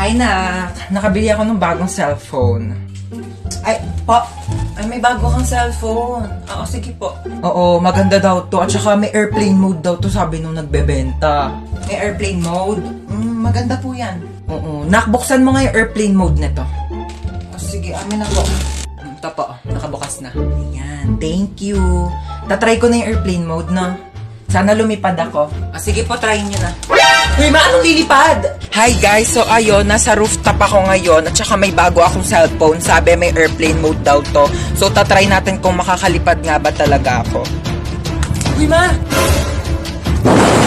Hi, nak. Nakabili ako ng bagong cellphone. Ay, po. Ay, may bago kang cellphone. Oo, sige po. Oo, maganda daw to. At saka may airplane mode daw to, sabi nung nagbebenta. May airplane mode. Maganda po yan. Oo, nakbuksan mo nga yung airplane mode nito. Sige, amin na po. Ito po, nakabukas na. Ayan, thank you. Tatry ko na yung airplane mode, no? Sana lumipad ako. Sige po, try nyo na. Uy, anong lilipad? Hi guys, so ayun, nasa rooftop ako ngayon at saka may bago akong cellphone. Sabi may airplane mode daw to. So tatry natin kung makakalipad nga ba talaga ako. Uy, ma!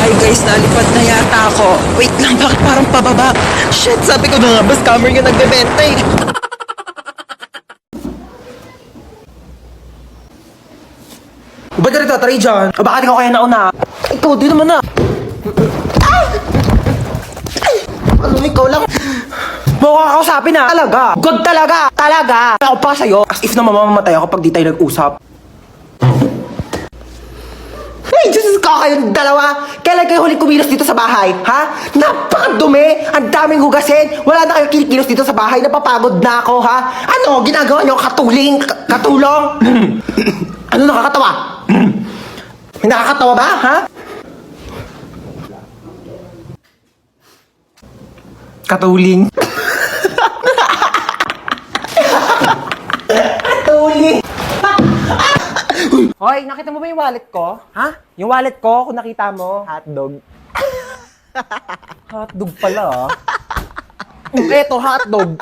Hi guys, nalipad na yata ako. Wait lang, bakit parang pababa? Shit, sabi ko na nga, ba scammer yung nagbebenta eh. Ba't ka rin tatry dyan? O baka di ko kaya nauna? Ikaw, di naman na. Ano, ikaw lang. Mukha kakausapin na. Talaga. Good talaga. Talaga. Ako pa sa'yo. As if na mamamatay ako pag di tayo nag-usap. Ay, Diyos ka kayong dalawa. Kailan kayo huling kumilos dito sa bahay? Ha? Napakadumi. Ang daming hugasin. Wala na kayo kinikilos dito sa bahay. Napapagod na ako, ha? Ano, ginagawa niyo katuling? Katulong? Ano nakakatawa? May nakakatawa ba, ha? Katuling. Katuling. Hoy, nakita mo ba yung wallet ko? Ha? Yung wallet ko, kung nakita mo, hotdog. Hotdog pala, ah. Eto, hotdog.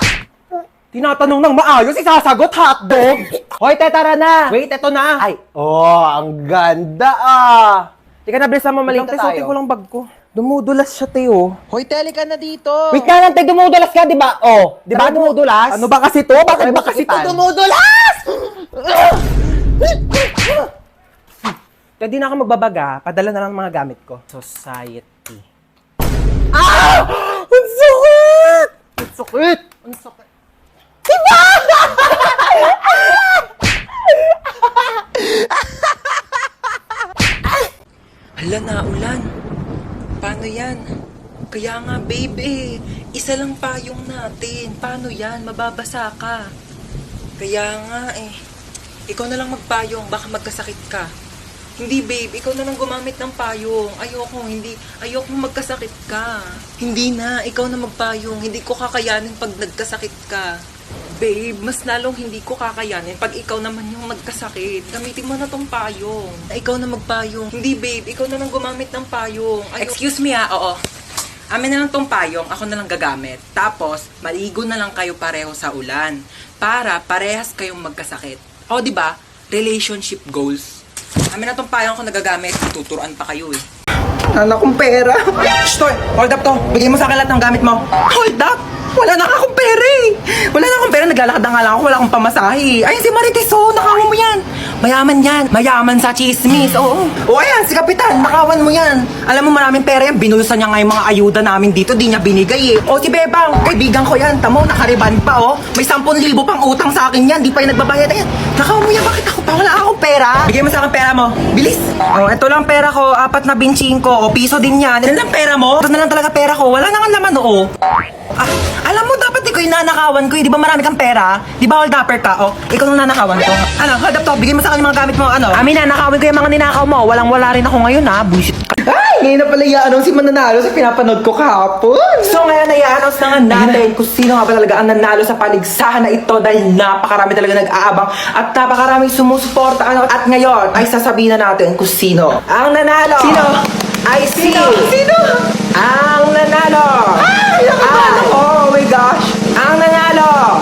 Tinatanong ng maayos, isasagot hotdog. Hoy, te, tara na. Wait, eto na. Ay, ang ganda, ah. Tika na, bilisan mo, malita tayo. Suotin ko lang bag ko. Dumudulas siya, Teo. Hoy, tele ka na dito. Wait ka lang, te, dumudulas ka, di ba? Oh, di ba dumudulas? Ano ba kasi to? Bakit ba kasi to dumudulas? Kaya di na ako magbabaga, padala na lang ang mga gamit ko. Society. Ah! Ang sakit! Ang sakit! Ang sakit! Diba? Hala na, ulan. Paano yan? Kaya nga, babe, isa lang payong natin. Paano yan? Mababasa ka. Kaya nga, ikaw na lang magpayong, baka magkasakit ka. Hindi, babe, ikaw na lang gumamit ng payong. Ayoko magkasakit ka. Hindi na, ikaw na magpayong. Hindi ko kakayanin pag nagkasakit ka. Babe, mas lalong hindi ko kakayanin pag ikaw naman yung magkasakit. Gamitin mo na tong payong. Ikaw na magpayong. Hindi, babe, ikaw na lang gumamit ng payong. Excuse me, oo. Amin na lang tong payong, ako na lang gagamit. Tapos, maligo na lang kayo pareho sa ulan. Para parehas kayong magkasakit. O, di ba? Relationship goals. Amin na tong payong ko nagagamit. Tuturuan pa kayo eh. Anak kong pera. Shh, Toy, hold up to. Bigay mo sa akin lahat ng gamit mo. Hold up? Wala na akong pera eh. Wala na akong pera. Naglalakad na nga lang ako. Wala akong pamasahe. Ayun si Marites, oh. Nakawan mo yan. Mayaman yan. Mayaman sa chismis. Oo. O ayan, si Kapitan. Nakawan mo yan. Alam mo, maraming pera yan. Binulusan niya nga yung mga ayuda namin dito. Di niya binigay eh. O si Bebang. Kaibigan ko yan. Tamo, nakariban pa oh. May 10,000 pang utang sa akin yan. Di pa yung nagbabayad. Ayan. Nakawan mo yan. Bakit ako pa? Wala akong pera. Bigay mo sa akin pera mo. Bilis. O, ito lang pera ko. 4 na binching ko. O, piso din yan. Yan lang pera mo. Ito na lang talaga pera ko. Wala na nga naman oo. Ah, alam mo, dapat ikaw yung nanakawan ko eh. Di ba marami kang pera? Di ba hold upper ka? O, ikaw nung nanakawan ko. Ano, hold up to. Bigay mo sa akin yung mga gamit mo. Ano? Amin na, nakawin ko yung mga ninakaw mo. Walang-wala rin ako ngayon ha. Bullshit. Ay, ngayon na pala i-announce si mananalo sa pinapanood ko kahapon. So ngayon na i-announce na nga natin kung sino nga ba talaga ang nanalo sa paligsahan na ito dahil napakarami talaga nag-aabang at napakaraming sumusuporta. At ngayon ay sasabihin na natin kung sino ang nanalo. Sino? Ay sino? Ang nanalo. Oh my gosh. Ang nanalo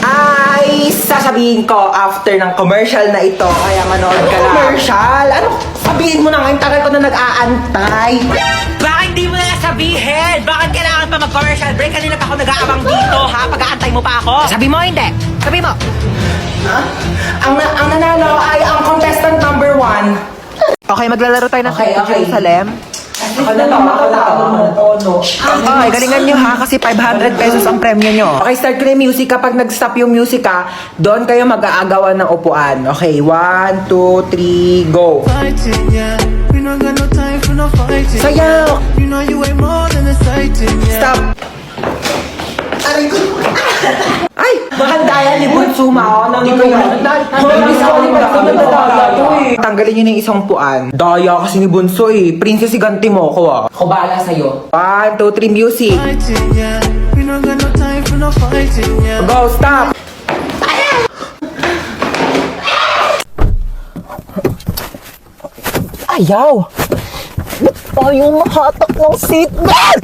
ay sasabihin ko after ng commercial na ito. Kaya manood ka lang. Commercial? Ano? Sabihin mo na ngayon, tagal ko na nag-aantay. Bakit di mo na sabihin? Bakit kailangan pa mag-commercial break? Kanina pa ako nag-aabang dito, ha? Pag-aantay mo pa ako. Sabi mo, hindi. Sabi mo. Ha? Ang nanalo ay ang contestant number 1. Okay, maglalaro tayo ng Flight to Jerusalem. Ako na to. Okay, galingan nyo ha, kasi 500 pesos ang premyo nyo. Okay, start ko na yung music. Kapag nag-stop yung music ha, doon kayo mag-aagawan ng upuan. Okay, 1, 2, 3, go. Fighting, yeah. We not got no time for no fighting. Sayaw! You know you ain't more than a sighting, yeah. Stop! Ay! Maganda yan ni Bunso, mao. Tanggalin niyo na yung isang puan. Daya kasi ni Bunso eh. Princess, iganti mo ako ah. Ako bahala sa'yo. 1, 2, 3, music. Fighting, yeah. We don't got no time for no fighting, yeah. Go, stop! Ayaw! Ayaw makatak ng seatbelt!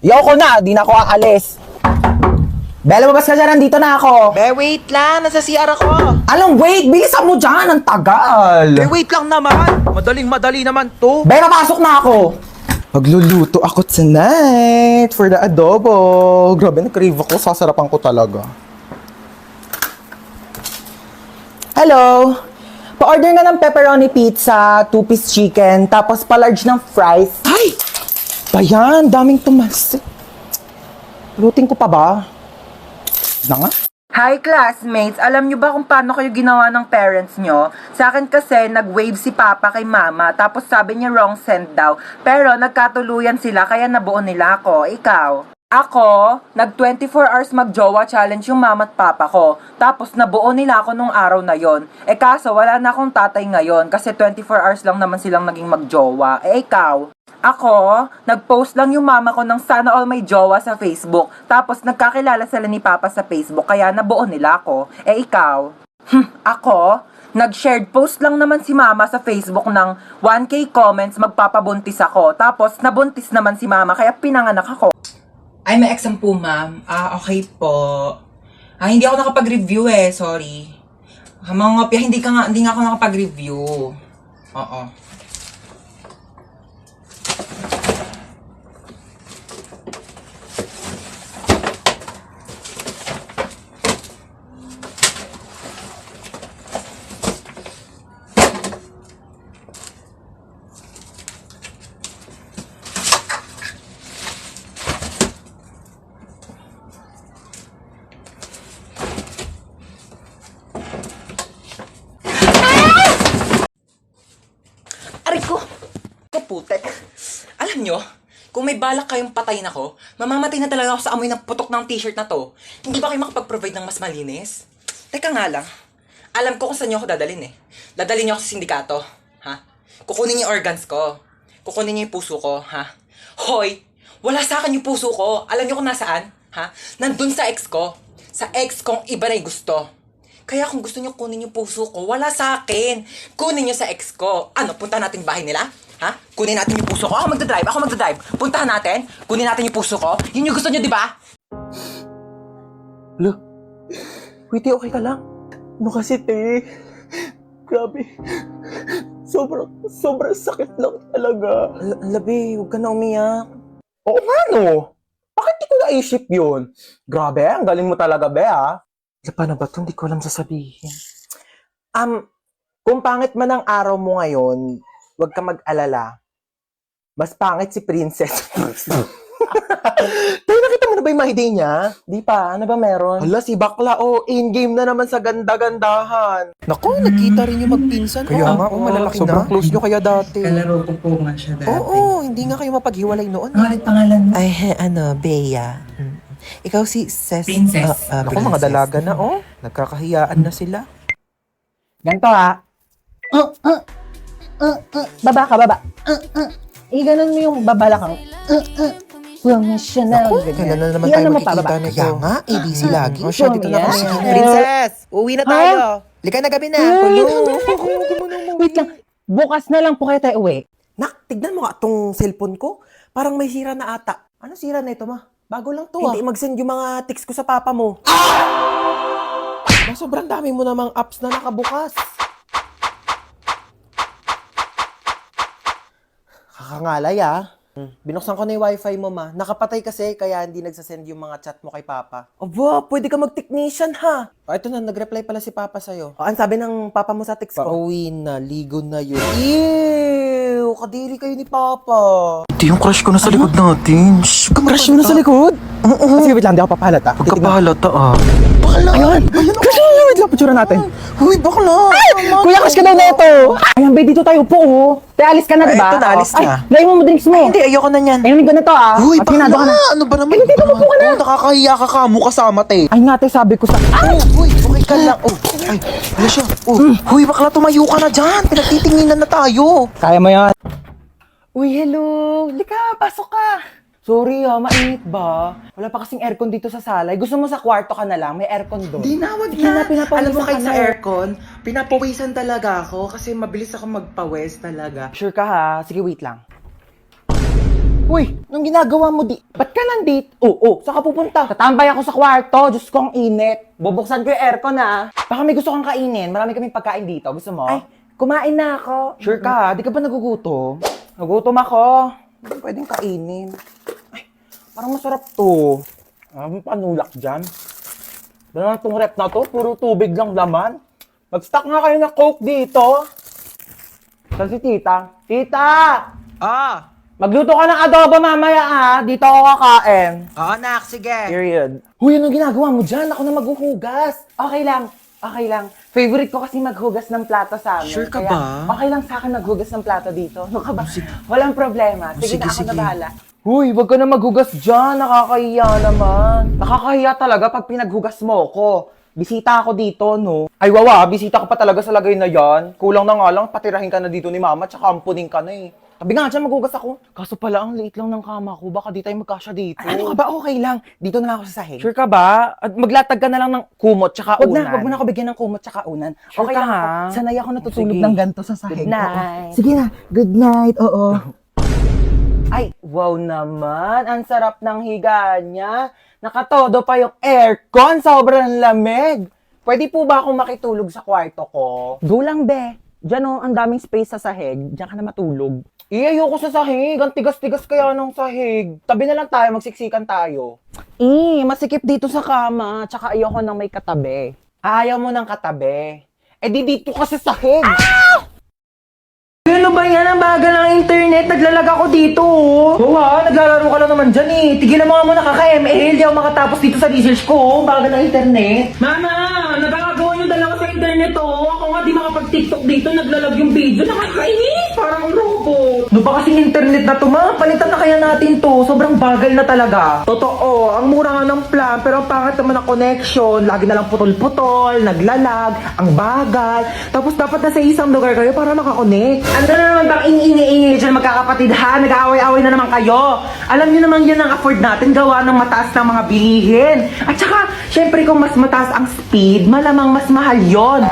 Yaw ko na, di na ako aalis. Bella, babas ka dyan, nandito na ako. Be, wait lang. Nasa CR ako. Anong wait? Bilisan mo dyan, ang tagal. Be, wait lang naman. Madaling-madali naman to. Bella, pasok na ako. Magluluto ako tonight for the adobo. Grabe, na-crave ako. Sasarapan ko talaga. Hello? Pa-order na ng pepperoni pizza, 2-piece chicken, tapos pa-large ng fries. Ay! Bayan, daming tumalsik. Lutin ko pa ba? Na nga? Hi classmates! Alam nyo ba kung paano kayo ginawa ng parents nyo? Sa akin kasi, nag-wave si Papa kay Mama, tapos sabi niya wrong send daw. Pero nagkatuluyan sila, kaya nabuo nila ako. Ikaw? Ako, nag 24 hours mag-jowa challenge yung mama at papa ko. Tapos nabuo nila ako nung araw na yon. Eh kaso wala na akong tatay ngayon kasi 24 hours lang naman silang naging mag-jowa. Eh ikaw? Ako, nag-post lang yung mama ko ng sana all may jowa sa Facebook. Tapos nagkakilala sila ni Papa sa Facebook kaya nabuo nila ako. Eh ikaw? Ako, nag-shared post lang naman si mama sa Facebook ng 1K comments magpapabuntis ako. Tapos nabuntis naman si mama kaya pinanganak ako. Ay, may exam po, ma'am. Okay po. Hindi ako nakapag-review sorry. Mga ngopya, hindi nga ako nakapag-review. Oo. Putek. Alam nyo, kung may balak kayong patayin ako, mamamatay na talaga ako sa amoy ng putok ng t-shirt na to. Hindi ba kayo makapag-provide ng mas malinis? Teka nga lang, alam ko kung saan nyo ako dadalhin Dadalhin nyo ako sa sindikato, ha? Kukunin niyo yung organs ko. Kukunin niyo yung puso ko, ha? Hoy, wala sa akin yung puso ko. Alam nyo kung nasaan, ha? Nandun sa ex ko. Sa ex kong iba na yung gusto. Kaya kung gusto nyo kunin yung puso ko, wala sa akin. Kunin nyo sa ex ko. Ano, punta natin bahay nila? Ha? Kunin natin yung puso ko. Ako magdadrive. Puntahan natin. Kunin natin yung puso ko. Yun yung gusto nyo, di ba? Lo, Witty, okay ka lang? Ano kasi, te? Grabe. Sobrang sakit lang talaga. Labi, huwag ka na umiyak. Oo nga, no? Bakit di ko naisip yun? Grabe, ang galing mo talaga, be, ha? Paano ba ito? Hindi ko alam sasabihin. Kung pangit man ang araw mo ngayon, huwag ka mag-alala. Mas pangit si Princess. Tayo, nakita mo na ba yung my day niya? Di pa, ano ba meron? Hala, si Bakla, in-game na naman sa ganda-gandahan. Naku, nakita rin yung magpinsan. Kaya nga, malalaki na. Sobrang close nyo kaya dati. Kalaro ko po nga siya dati. Oo, hindi nga kayo mapaghiwalay noon. Ano ulit pangalan mo? Ay, Bea. Ikaw si Princess. Naku, mga dalaga na, Nagkakahiyaan na sila. Ganto, ha? Baba ka, baba. Iganon mo yung babalakang. Professional. Kailan na naman Iyan tayo mo pa, makikita baba. nito? Kaya nga, ABC lagi. O siya, dito na kami. Princess, uwi na tayo. Lika na gabi na. Wait lang. Bukas na lang po kayo tayo uwi. Nak, tignan mo nga itong cellphone ko. Parang may sira na ata. Ano sira na ito, ma? Bago lang to, Hindi mag-send yung mga text ko sa papa mo. Sobrang dami mo namang apps na nakabukas. Kakangalay, Binuksan ko na yung wifi mo, ma. Nakapatay kasi, kaya hindi nagsasend yung mga chat mo kay Papa. Aba, pwede ka mag-technician, ha? Ito na, nag-reply pala si Papa sa'yo. Ang sabi ng Papa mo sa text ko? Pauwi na, ligo na yun. Ew, kadiri kayo ni Papa. Ito yung crush ko na sa likod natin. Shh, Crush mo na sa likod? Sige, wait lang, di ako papahalata. Huwag ka pahalata Ayun! Crush mo, wait lang. siya, picture natin. Uy, bakla! Kuya, crush ka daw na ito. Ayan, be, dito tayo po, oh. Te, alis ka na, diba? ito na, alis na. Ay, layo mo drinks mo. Hindi, ayoko na yan. Ayun ko na to, ah. Uy, At sinado ka bakla! na. Ano ba naman? Ay, dito, upo ka na. Oh, nakakahiya ka kamo kasama, te. Ay, nga, te, sabi ko sa... Uy, okay ka lang. Oh, ay, ano siya? Oh, huy, bakla, tumayo ka na dyan. Pinagtitinginan na tayo. Kaya mo yan. Uy, hello. Lika, pasok ka. Sorry mainit ba? Wala pa kasing aircon dito sa sala. Gusto mo sa kwarto ka na lang? May aircon doon. Di na, wag na. Pinapawisan Alam mo kahit ka sa na. aircon, pinapawisan talaga ako kasi mabilis ako magpawis talaga. Sure ka ha? Sige, wait lang. Uy, nung ginagawa mo ba't ka nandito? Saan ka pupunta? Tatambay ako sa kwarto. Diyos ko, ang init. Bubuksan ko yung aircon, ah. Baka may gusto kang kainin. Marami kaming pagkain dito. Gusto mo? Ay, kumain na ako. Sure ka ha? Di ka ba nagugutom? Nagutom ako. Pwedeng kainin. Ay, parang masarap to. Ang panulak dyan. Dala na itong rep na to. Puro tubig lang laman. Mag-stock nga kayo ng Coke dito. Saan si tita? Tita! Ah! Magluto ka ng adobo mamaya ah. Dito ako kakain. Oo, nak, sige. Period. Huy, anong ginagawa mo dyan? Ako na maghuhugas. Okay lang. Okay lang. Favorite ko kasi maghugas ng plato sa amin. Sure ka Kaya, ba? okay lang sa akin maghugas ng plato dito. Ano ka ba? Walang problema. Sige, na ako na bahala. Huy, wag ka na maghugas dyan. Nakakahiya naman. Nakakahiya talaga pag pinaghugas mo ko. Bisita ako dito, no? Ay, wawa. Bisita ka pa talaga sa lagay na yan. Kulang na nga lang, patirahin ka na dito ni mama, tsaka ampunin ka na eh. Tabi nga dyan, maghugas ako. Kaso pala, ang liit lang ng kama ko. Baka di tayo magkasya dito. Ano ka ba? Okay lang. Dito na lang ako sa sahig. Sure ka ba? At maglatag ka na lang ng kumot tsaka unan. Wag mo na ako bigyan ng kumot tsaka unan. Sure okay ka, lang ha? ako. Sanay ako natutulog Sige. ng ganito sa sahig. Good night. Oo. Sige na. Good night. Oo. Ay, wow naman. Ang sarap ng higa niya. Nakatodo pa yung aircon. Sobrang lamig. Pwede po ba akong makitulog sa kwarto ko? Go lang, be. Diyan oh, ang daming space sa sahig. Diyan ka na matulog. Ayoko sa sahig. Ang tigas-tigas kaya ng sahig. Tabi na lang tayo, magsiksikan tayo. Masikip dito sa kama. Tsaka ayoko nang may katabi. Ayaw mo ng katabi. Eh di dito ka sa sahig. Ano ba yan? Ang bagal ng internet. Naglalag ako dito. Oo naglalaro ka lang naman dyan eh. Tigilan mo nga muna kaka-ML. Di ako makatapos dito sa research ko. Bagal ng internet. Mama, nagkakagawa yung dalawa sa internet oh. Ako nga di makapag-tiktok dito, naglalag yung video. Nakakainis, parang robot. Ano ba kasing internet na to, ma? Palitan na kaya natin to. Sobrang bagal na talaga. Totoo, ang mura nga ng plan, pero ang pangit naman ng connection. Lagi na lang putol-putol, naglalag, ang bagal. Tapos dapat nasa isang lugar kayo para makakonect. Ano na naman bang ingay-ingay dyan magkakapatid ha? Nag-aaway-aaway na naman kayo. Alam niyo naman yan ang afford natin gawa ng mataas ng mga bilihin. At saka, syempre kung mas mataas ang speed, malamang mas mahal yon.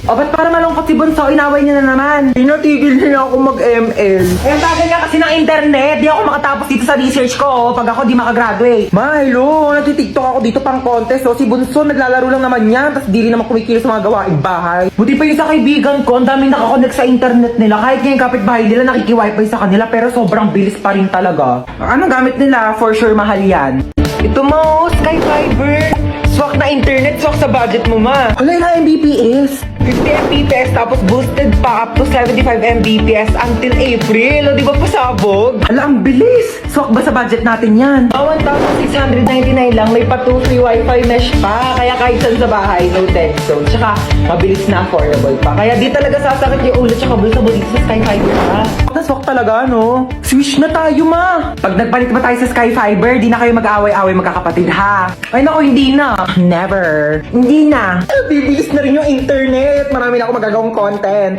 O ba't para malungkot si Bunso, inaway niya na naman. Tinatigil niya ako mag-ML. Eh, ang tagal nga kasi ng internet. Di ako makatapos dito sa research ko, pag ako di makagraduate. Ma, hello. Nagtitiktok ako dito pang contest. Si Bunso, naglalaro lang naman yan. Tapos di rin naman kumikilos sa mga gawaing bahay. Buti pa yung sa kaibigan ko, ang daming nakakonect sa internet nila. Kahit nga yung kapitbahay nila, nakiki-wifi sa kanila. Pero sobrang bilis pa rin talaga. Anong gamit nila? For sure, mahal yan. Ito mo, Sky Fiber. Swak na internet, swak sa budget mo, ma. Alay na Mbps. 50 Mbps tapos boosted pa up to 75 Mbps until April. O, di ba pasabog? Ala, ang bilis. Swak ba sa budget natin yan? 1,699 lang. May pa 2 free wifi mesh pa. Kaya kahit saan sa bahay, no tech zone. Tsaka, mabilis na affordable pa. Kaya di talaga sasakit yung ulo tsaka bulsa mo dito sa Sky Fiber, ha? Naswak talaga, no? Switch na tayo, ma. Pag nagpalit ba tayo sa Sky Fiber, di na kayo mag-away-away magkakapatid, ha? Ay, naku, hindi na. Never. Hindi na. Bibilis na rin yung internet. Marami na ako magagawang content.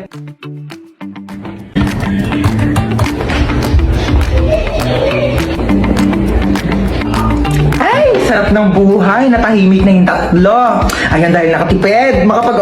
Ay, sarap ng buhay. Natahimik na yung tatlo. Ayan, dahil nakatipid. Makapag